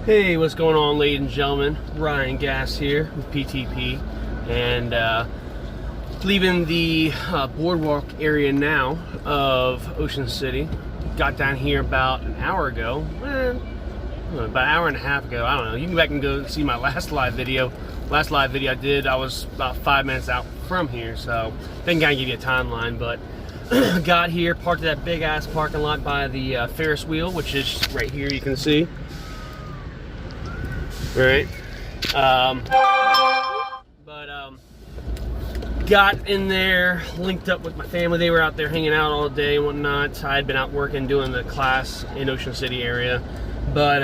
Hey, what's going on, ladies and gentlemen? Ryan Gass here with PTP, and leaving the boardwalk area now of Ocean City. Got down here about an hour ago, about an hour and a half ago. I don't know. You can go back and go see my last live video. Last live video I did, I was about 5 minutes out from here, so didn't kind of give you a timeline, but got here, parked at that big ass parking lot by the Ferris wheel, which is right here. You can see. Right, got in there, linked up with my family. They were out there hanging out all day and whatnot. I had been out working, doing the class in Ocean City area, but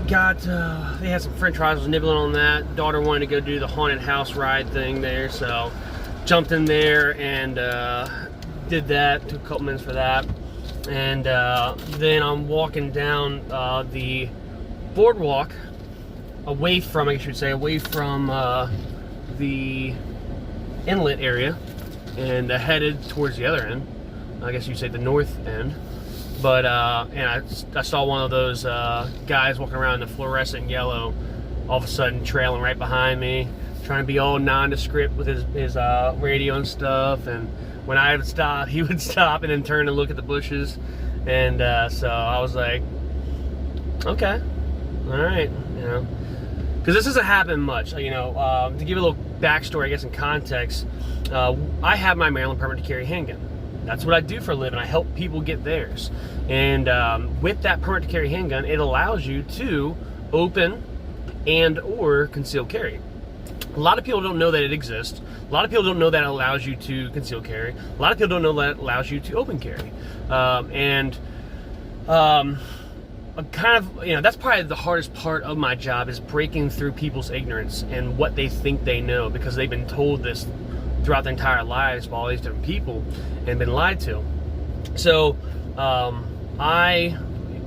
they had some french fries, was nibbling on that. Daughter wanted to go do the haunted house ride thing there, so jumped in there and did that. Took a couple minutes for that, and then I'm walking down the boardwalk away from, I should say, away from the inlet area, and headed towards the other end. I guess you'd say the north end. But and I saw one of those guys walking around in the fluorescent yellow, all of a sudden trailing right behind me, trying to be all nondescript with his radio and stuff. And when I would stop, he would stop and then turn and look at the bushes. And so I was like, okay. All right, you know, because this doesn't happen much, you know. To give a little backstory, I guess, in context, I have my Maryland permit to carry handgun. That's what I do for a living. I help people get theirs, and with that permit to carry handgun, it allows you to open and or conceal carry. A lot of people don't know that it exists. A lot of people don't know that it allows you to conceal carry. A lot of people don't know that it allows you to open carry, kind of, you know, that's probably the hardest part of my job, is breaking through people's ignorance and what they think they know, because they've been told this throughout their entire lives by all these different people and been lied to. So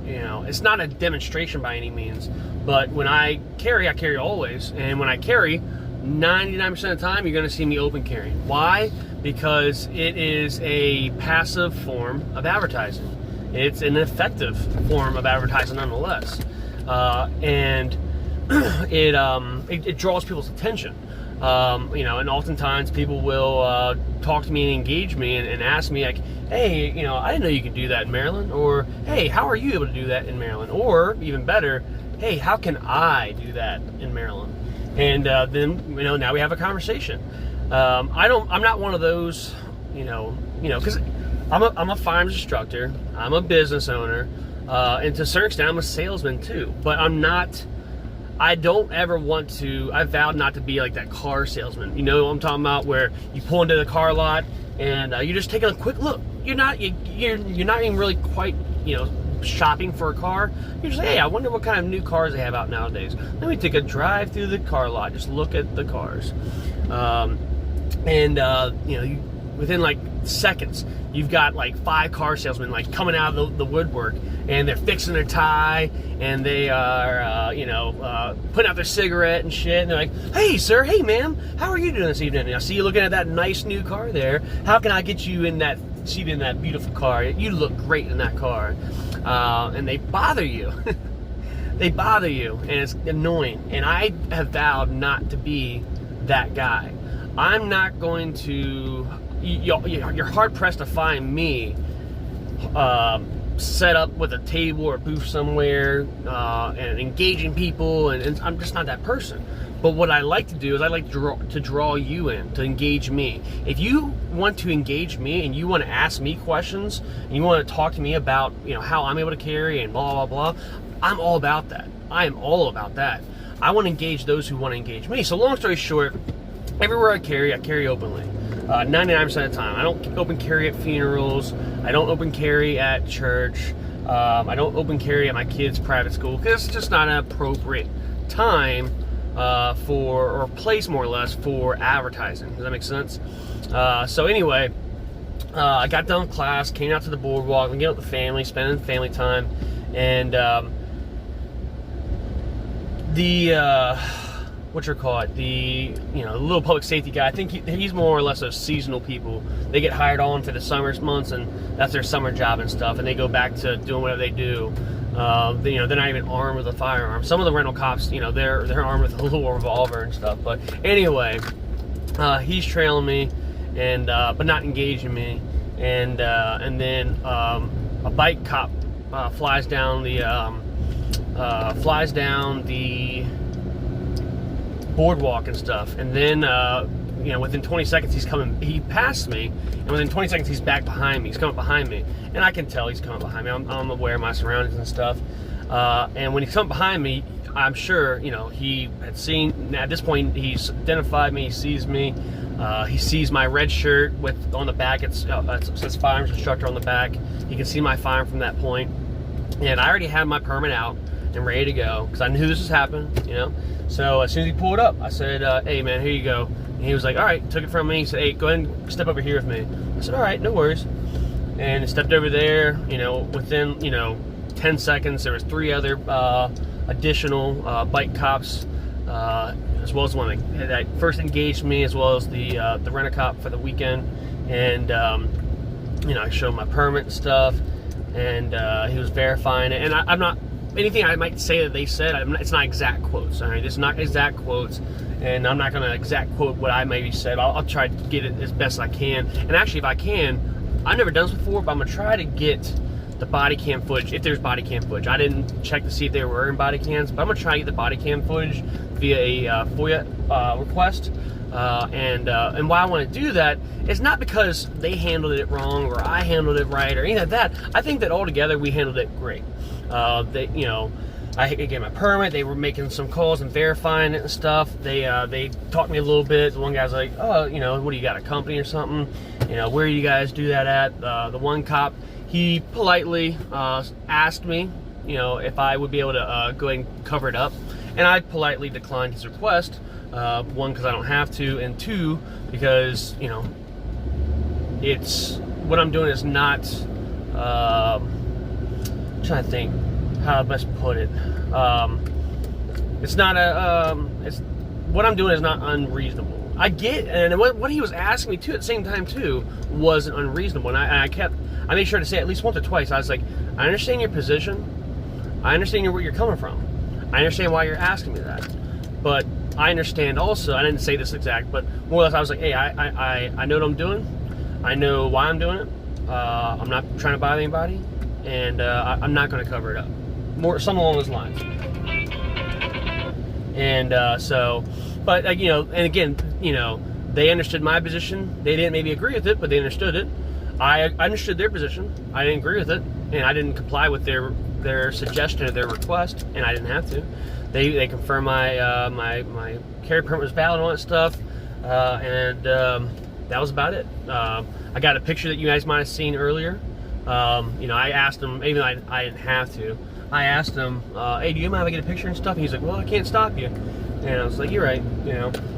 you know, it's not a demonstration by any means, but when I carry always, and when I carry, 99% of the time you're going to see me open carry. Why? Because it is a passive form of advertising. It's an effective form of advertising nonetheless, and it draws people's attention. You know, and oftentimes people will talk to me and engage me and ask me, like, hey, you know, I didn't know you could do that in Maryland, or hey, how are you able to do that in Maryland, or even better, hey, how can I do that in Maryland? And then, you know, now we have a conversation. I'm not one of those, you know, because I'm a firearms instructor, I'm a business owner, and to a certain extent I'm a salesman too, but I don't ever want to, I vowed not to be like that car salesman. You know what I'm talking about, where you pull into the car lot and you're just taking a quick look. You're not even really quite, you know, shopping for a car. You're just like, hey, I wonder what kind of new cars they have out nowadays. Let me take a drive through the car lot, just look at the cars. You know, within like seconds, you've got like 5 car salesmen like coming out of the woodwork, and they're fixing their tie, and they are putting out their cigarette and shit, and they're like, hey sir, hey ma'am, how are you doing this evening? I see you looking at that nice new car there. How can I get you in that seat in that beautiful car? You look great in that car. And they bother you. They bother you, and it's annoying, and I have vowed not to be that guy. I'm not going to, you're hard pressed to find me set up with a table or a booth somewhere and engaging people, and I'm just not that person. But what I like to do is I like to draw you in, to engage me. If you want to engage me and you want to ask me questions and you want to talk to me about, you know, how I'm able to carry and blah blah blah, I'm all about that. I am all about that. I want to engage those who want to engage me. So long story short, everywhere I carry openly. 99% of the time. I don't open carry at funerals. I don't open carry at church. I don't open carry at my kids' private school, because it's just not an appropriate time or place, more or less, for advertising. Does that make sense? So anyway, I got done with class, came out to the boardwalk, and get with the family, spending family time, and the little public safety guy. I think he's more or less those seasonal people. They get hired on for the summer months, and that's their summer job and stuff, and they go back to doing whatever they do. They're not even armed with a firearm. Some of the rental cops, they're armed with a little revolver and stuff. But anyway, he's trailing me, and but not engaging me, and then a bike cop flies down the boardwalk and stuff, and then within 20 seconds he passed me, and within 20 seconds he's back behind me. He's coming behind me, and I can tell he's coming behind me. I'm aware of my surroundings and stuff, and when he's coming behind me, I'm sure he had seen. At this point, he's identified me. He sees me. He sees my red shirt on the back. It says firearms instructor on the back. He can see my firearm from that point, and I already had my permit out and ready to go because I knew this was happening. So as soon as he pulled up, I said, "Hey man, here you go." And he was like, "All right," took it from me. He said, "Hey, go ahead and step over here with me." I said, "All right, no worries." And I stepped over there. Within 10 seconds, there was 3 other additional bike cops, as well as one that first engaged me, as well as the rent-a-cop for the weekend. And I showed him my permit and stuff, and he was verifying it. And I'm not. Anything I might say that they said, it's not exact quotes. All right, it's not exact quotes, and I'm not going to exact quote what I maybe said. I'll try to get it as best I can. And actually, if I can, I've never done this before, but I'm going to try to get the body cam footage, if there's body cam footage. I didn't check to see if there were in body cams, but I'm going to try to get the body cam footage via a FOIA request. And why I want to do that is not because they handled it wrong or I handled it right or any of that. I think that altogether we handled it great. I gave my permit. They were making some calls and verifying it and stuff. They talked to me a little bit. The one guy's like, "Oh, what do you got, a company or something? Where do you guys do that at?" The one cop, he politely asked me, if I would be able to go ahead and cover it up, and I politely declined his request. One, because I don't have to, and 2, because it's what I'm doing is not. I'm trying to think how to best put it. It's not it's what I'm doing is not unreasonable. I get, and what he was asking me too at the same time too wasn't unreasonable, and I made sure to say at least once or twice. I was like, I understand your position. I understand where you're coming from. I understand why you're asking me that, but I understand also. I didn't say this exact, but more or less I was like, hey, I know what I'm doing. I know why I'm doing it. I'm not trying to bother anybody, and I'm not going to cover it up. Something along those lines. And but and again, they understood my position. They didn't maybe agree with it, but they understood it. I understood their position. I didn't agree with it, and I didn't comply with their suggestion or their request, and I didn't have to. They confirmed my my carry permit was valid and all that stuff, and that was about it. I got a picture that you guys might have seen earlier. I asked him, even though I didn't have to. I asked him, "Hey, do you mind if I get a picture and stuff?" And he's like, "Well, I can't stop you." And I was like, "You're right."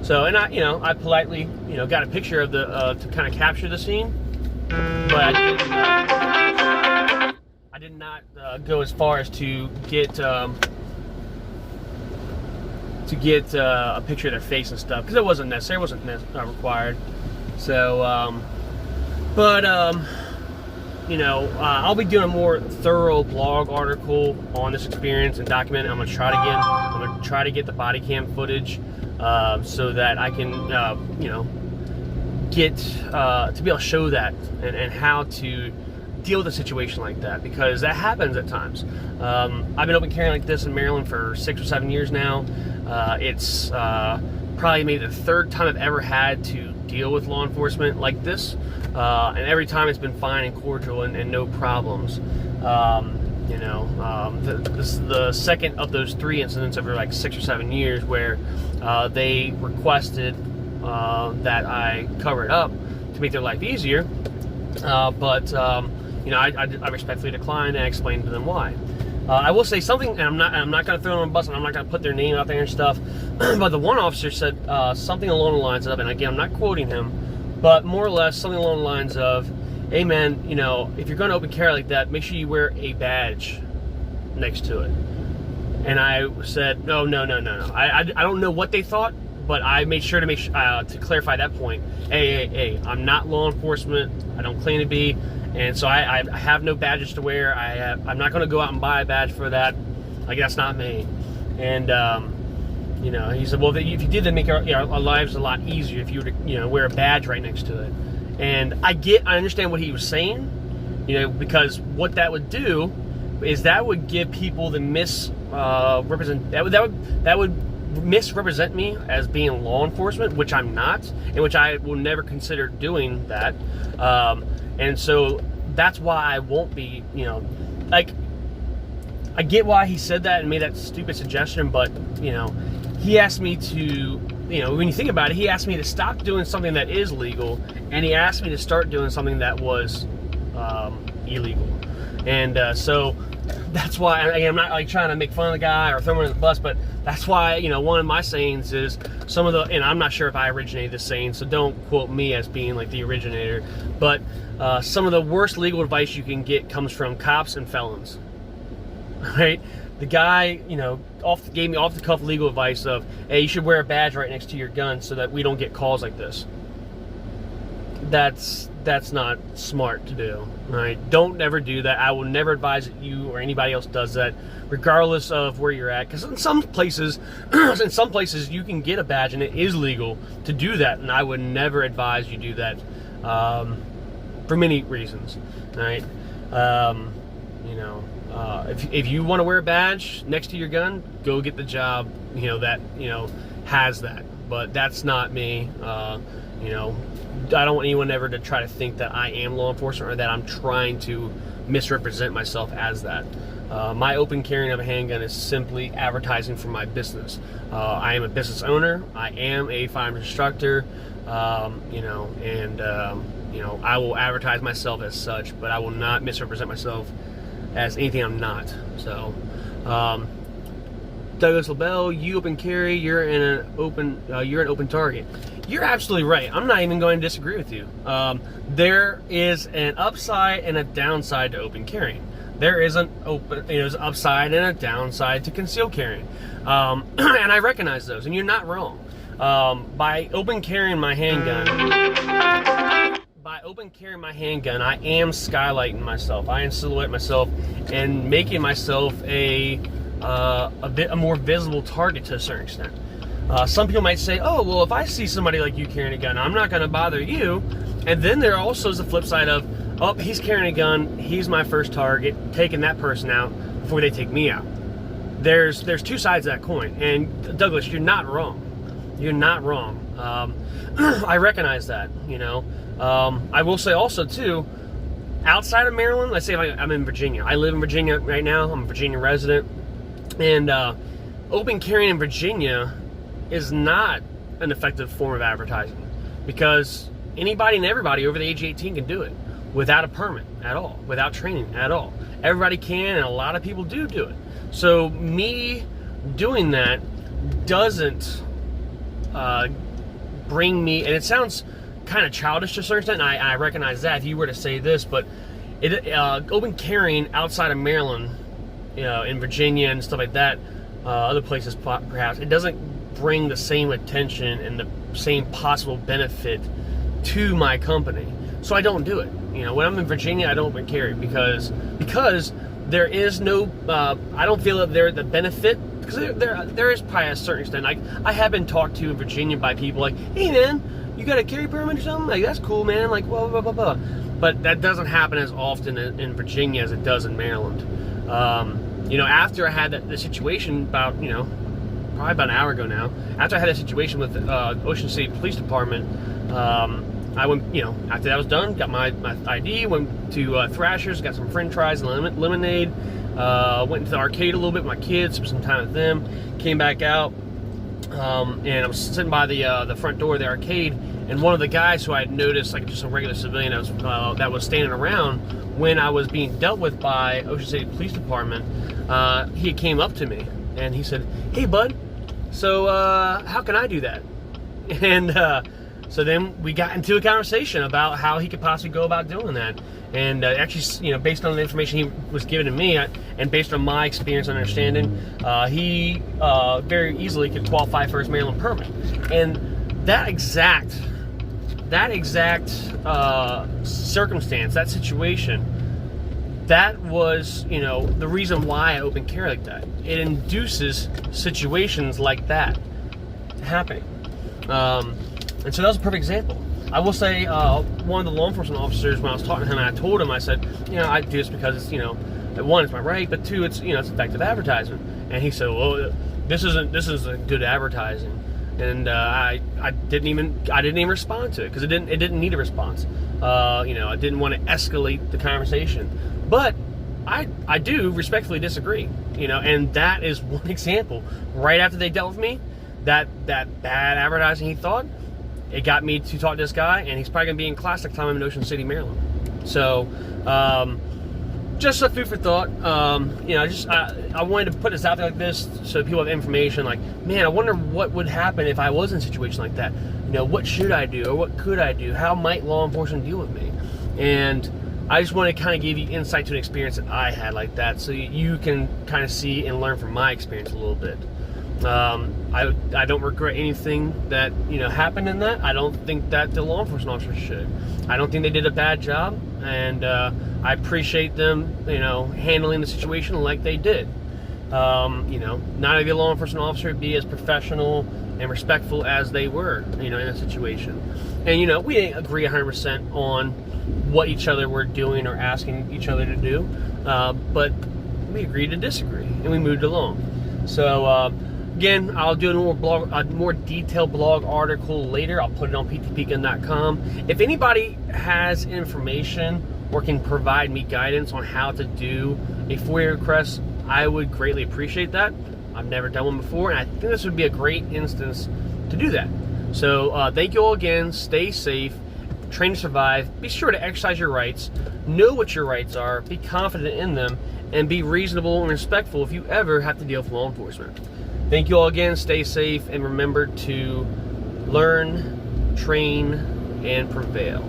So, and I politely, got a picture of the to kind of capture the scene, but I did not go as far as to get a picture of their face and stuff, because it wasn't necessary. It wasn't required. So, I'll be doing a more thorough blog article on this experience and document it. I'm gonna try to get the body cam footage so that I can, get to be able to show that and how to deal with a situation like that, because that happens at times. I've been open carrying like this in Maryland for 6 or 7 years now. It's probably maybe the 3rd time I've ever had to deal with law enforcement like this, and every time it's been fine and cordial and no problems. This is the second of those 3 incidents over like 6 or 7 years where they requested that I cover it up to make their life easier, but I respectfully declined, and I explained to them why. I will say something, and I'm not going to throw them on a bus, and I'm not going to put their name out there and stuff, but the one officer said something along the lines of, and again, I'm not quoting him, but more or less something along the lines of, "Hey man, if you're going to open carry like that, make sure you wear a badge next to it." And I said, no. I don't know what they thought, but I made sure to clarify that point. Hey, I'm not law enforcement. I don't claim to be. And so I have no badges to wear. I'm not going to go out and buy a badge for that. Like, that's not me. And, you know, he said, well, if you did, that'd make our lives a lot easier if you were to, you know, wear a badge right next to it. And I understand what he was saying, you know, because what that would do is that would give people the that would misrepresent me as being law enforcement, which I'm not, and which I will never consider doing that. And so that's why I won't be, you know, like, I get why he said that and made that stupid suggestion, but, you know, he asked me to, you know, when you think about it, he asked me to stop doing something that is legal, and he asked me to start doing something that was illegal. And so that's why, I'm not like trying to make fun of the guy or throw him under the bus, but that's why, you know, one of my sayings is some of the, and I'm not sure if I originated this saying, so don't quote me as being like the originator, but some of the worst legal advice you can get comes from cops and felons, right? The guy, you know, gave me off the cuff legal advice of, hey, you should wear a badge right next to your gun so that we don't get calls like this. That's not smart to do, right? Don't ever do that. I will never advise that you or anybody else does that, regardless of where you're at. Because in some places, you can get a badge and it is legal to do that, and I would never advise you do that for many reasons, right? You know, if you want to wear a badge next to your gun, go get the job, you know, that, you know, has that. But that's not me. You know, I don't want anyone ever to try to think that I am law enforcement or that I'm trying to misrepresent myself as that. My open carrying of a handgun is simply advertising for my business. I am a business owner. I am a firearm instructor. You know, and you know, I will advertise myself as such, but I will not misrepresent myself as anything I'm not. So, Douglas LaBelle, you open carry. You're an open target. You're absolutely right. I'm not even going to disagree with you. There is an upside and a downside to open carrying. There is an upside and a downside to concealed carrying, and I recognize those. And you're not wrong. By open carrying my handgun, I am skylighting myself. I am silhouetting myself and making myself a more visible target to a certain extent. Some people might say, oh, well, if I see somebody like you carrying a gun, I'm not going to bother you. And then there also is the flip side of, oh, he's carrying a gun, he's my first target, taking that person out before they take me out. There's two sides of that coin. And Douglas, you're not wrong. You're not wrong. I recognize that, you know. I will say also, too, outside of Maryland, let's say if I'm in Virginia. I live in Virginia right now. I'm a Virginia resident. And open carrying in Virginia is not an effective form of advertising, because anybody and everybody over the age of 18 can do it without a permit at all, without training at all. Everybody can, and a lot of people do it. So me doing that doesn't bring me, and it sounds kind of childish to a certain extent, and I recognize that if you were to say this, but open carrying outside of Maryland, you know, in Virginia and stuff like that, other places perhaps, it doesn't bring the same attention and the same possible benefit to my company. So I don't do it. You know, when I'm in Virginia, I don't open carry because there is no, I don't feel that the benefit, because there is probably a certain extent. Like, I have been talked to in Virginia by people like, hey man, you got a carry permit or something? Like, that's cool, man. Like, blah, blah, blah, blah. But that doesn't happen as often in Virginia as it does in Maryland. You know, after I had the situation about, you know, probably about an hour ago now, after I had a situation with Ocean City Police Department, I went, you know, after that was done, got my ID, went to Thrasher's, got some french fries and lemonade, went to the arcade a little bit with my kids, spent some time with them, came back out, and I was sitting by the front door of the arcade, and one of the guys who I had noticed, like just a regular civilian that was standing around when I was being dealt with by Ocean City Police Department, he came up to me and he said, hey bud, so how can I do that? And So then we got into a conversation about how he could possibly go about doing that. And actually, based on the information he was given to me, and based on my experience and understanding, he very easily could qualify for his Maryland permit. And that exact circumstance, that situation, that was, the reason why I open carry like that. It induces situations like that happening. And so that was a perfect example. I will say, one of the law enforcement officers, when I was talking to him, and I told him, I said, I do this because it's, one, it's my right, but two, it's, it's effective advertisement. And he said, well, this isn't good advertising. And I didn't even respond to it because it didn't need a response. I didn't want to escalate the conversation. But I do respectfully disagree. And that is one example. Right after they dealt with me, that bad advertising he thought, it got me to talk to this guy, and he's probably gonna be in class next time I'm in Ocean City, Maryland. So, just a food for thought. I wanted to put this out there like this so people have information. Like, man, I wonder what would happen if I was in a situation like that. What should I do, or what could I do? How might law enforcement deal with me? And I just want to kind of give you insight to an experience that I had like that, so you can kind of see and learn from my experience a little bit. I don't regret anything that happened in that. I don't think that the law enforcement officers should. I don't think they did a bad job, and I appreciate them handling the situation like they did. Not every law enforcement officer would be as professional and respectful as they were in a situation. And we didn't agree 100% on what each other were doing or asking each other to do, but we agreed to disagree, and we moved along. So again, I'll do a more detailed blog article later. I'll put it on PTPGun.com. If anybody has information or can provide me guidance on how to do a FOIA request, I would greatly appreciate that. I've never done one before, and I think this would be a great instance to do that. So thank you all again. Stay safe. Train to survive. Be sure to exercise your rights. Know what your rights are. Be confident in them. And be reasonable and respectful if you ever have to deal with law enforcement. Thank you all again. Stay safe, and remember to learn, train, and prevail.